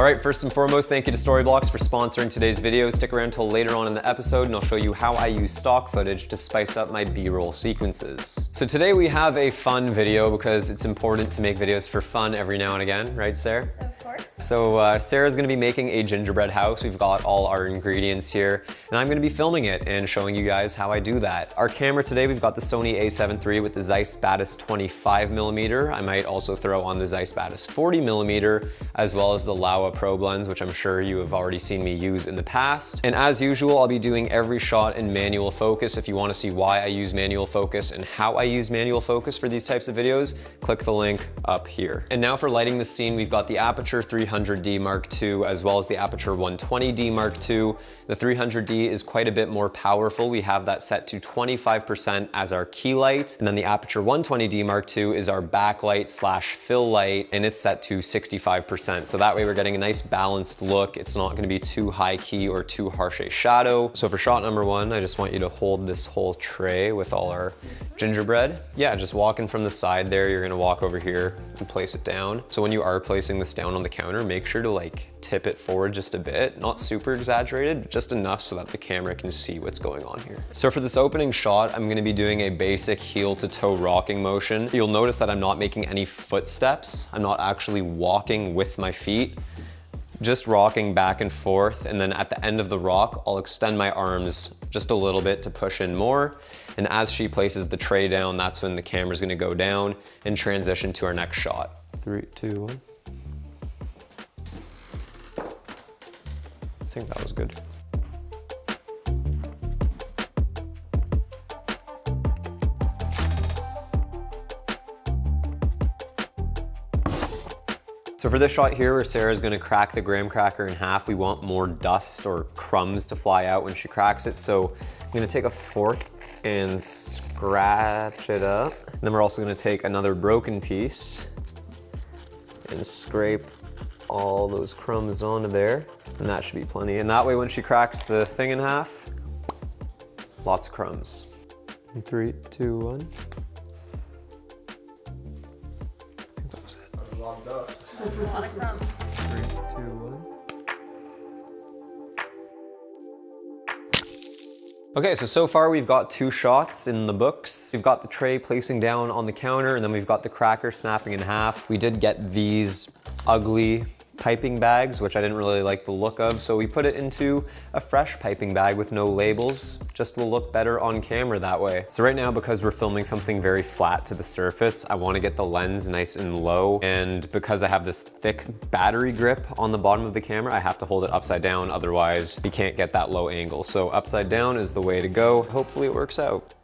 All right, first and foremost, thank you to Storyblocks for sponsoring today's video. Stick around till later on in the episode and I'll show you how I use stock footage to spice up my B-roll sequences. So today we have a fun video because it's important to make videos for fun every now and again, right, Sarah? Of course. So Sarah's gonna be making a gingerbread house. We've got all our ingredients here and I'm gonna be filming it and showing you guys how I do that. Our camera today, we've got the Sony a7 III with the Zeiss Batis 25mm. I might also throw on the Zeiss Batis 40mm, as well as the Laowa probe lens, which I'm sure you have already seen me use in the past. And as usual, I'll be doing every shot in manual focus. If you want to see why I use manual focus and how I use manual focus for these types of videos, click the link up here. And now for lighting the scene, we've got the Aperture 300D Mark II as well as the Aperture 120D Mark II. The 300D is quite a bit more powerful. We have that set to 25% as our key light. And then the Aperture 120D Mark II is our backlight slash fill light, and it's set to 65%. So that way we're getting a nice balanced look. It's not gonna be too high key or too harsh a shadow. So for shot number one, I just want you to hold this whole tray with all our gingerbread. Yeah, just walking from the side there, you're gonna walk over here and place it down. So when you are placing this down on the counter, make sure to like tip it forward just a bit, not super exaggerated, just enough so that the camera can see what's going on here. So for this opening shot, I'm gonna be doing a basic heel to toe rocking motion. You'll notice that I'm not making any footsteps. I'm not actually walking with my feet, just rocking back and forth. And then at the end of the rock, I'll extend my arms just a little bit to push in more. And as she places the tray down, that's when the camera's gonna go down and transition to our next shot. 3, 2, 1. I think that was good. So for this shot here where Sarah's gonna crack the graham cracker in half, we want more dust or crumbs to fly out when she cracks it. So I'm gonna take a fork and scratch it up. And then we're also gonna take another broken piece and scrape all those crumbs onto there. And that should be plenty. And that way when she cracks the thing in half, lots of crumbs. 3, 2, 1. I think that was it. That's a lot of dust. A lot of crumbs. 3, 2, 1. Okay, so far we've got 2 shots in the books. We've got the tray placing down on the counter, and then we've got the cracker snapping in half. We did get these ugly piping bags, which I didn't really like the look of, so we put it into a fresh piping bag with no labels. Just will look better on camera that way. So right now, because we're filming something very flat to the surface, I want to get the lens nice and low, and because I have this thick battery grip on the bottom of the camera, I have to hold it upside down, otherwise you can't get that low angle. So upside down is the way to go. Hopefully it works out.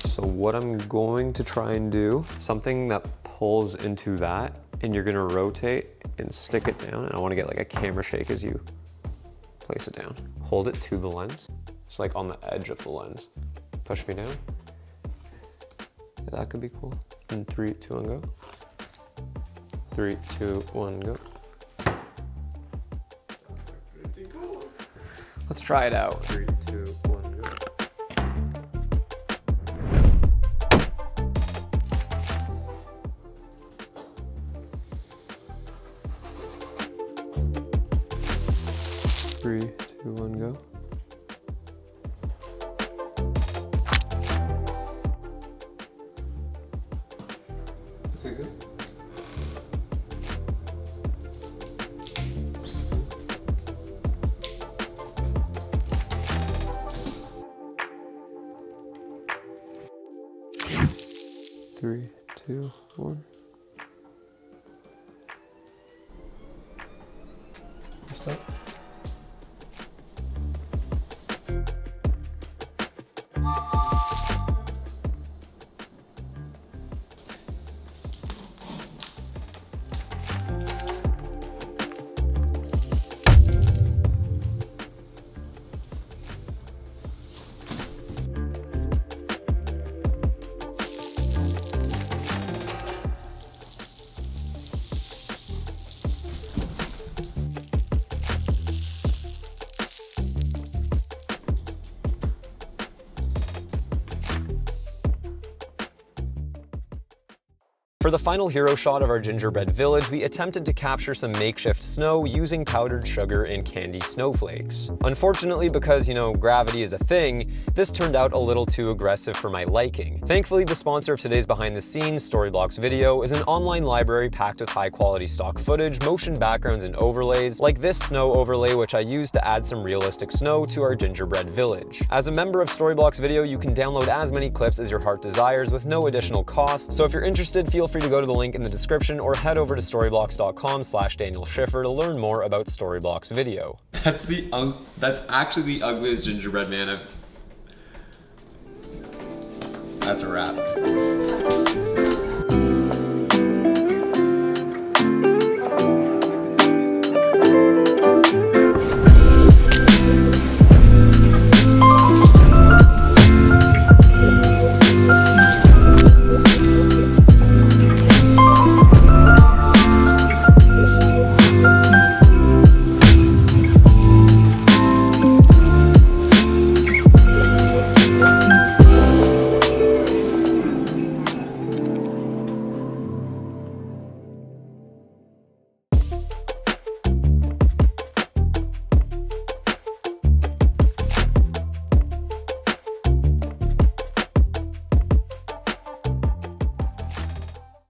So what I'm going to try and do, something that pulls into that, and you're gonna rotate and stick it down, and I wanna get like a camera shake as you place it down. Hold it to the lens. It's like on the edge of the lens. Push me down. Yeah, that could be cool. And 3, 2, 1, go. 3, 2, 1, go. Pretty cool. Let's try it out. 3, 2, 1, go. Three, 2, 1, go. Okay, good. Three, 2, 1. Stop. For the final hero shot of our gingerbread village, we attempted to capture some makeshift snow using powdered sugar and candy snowflakes. Unfortunately, because, you know, gravity is a thing, this turned out a little too aggressive for my liking. Thankfully, the sponsor of today's behind the scenes, Storyblocks Video, is an online library packed with high quality stock footage, motion backgrounds, and overlays, like this snow overlay which I used to add some realistic snow to our gingerbread village. As a member of Storyblocks Video, you can download as many clips as your heart desires with no additional cost, so if you're interested, feel free to go to the link in the description or head over to storyblocks.com/Daniel Schiffer to learn more about Storyblocks Video. That's actually the ugliest gingerbread man I've... That's a wrap.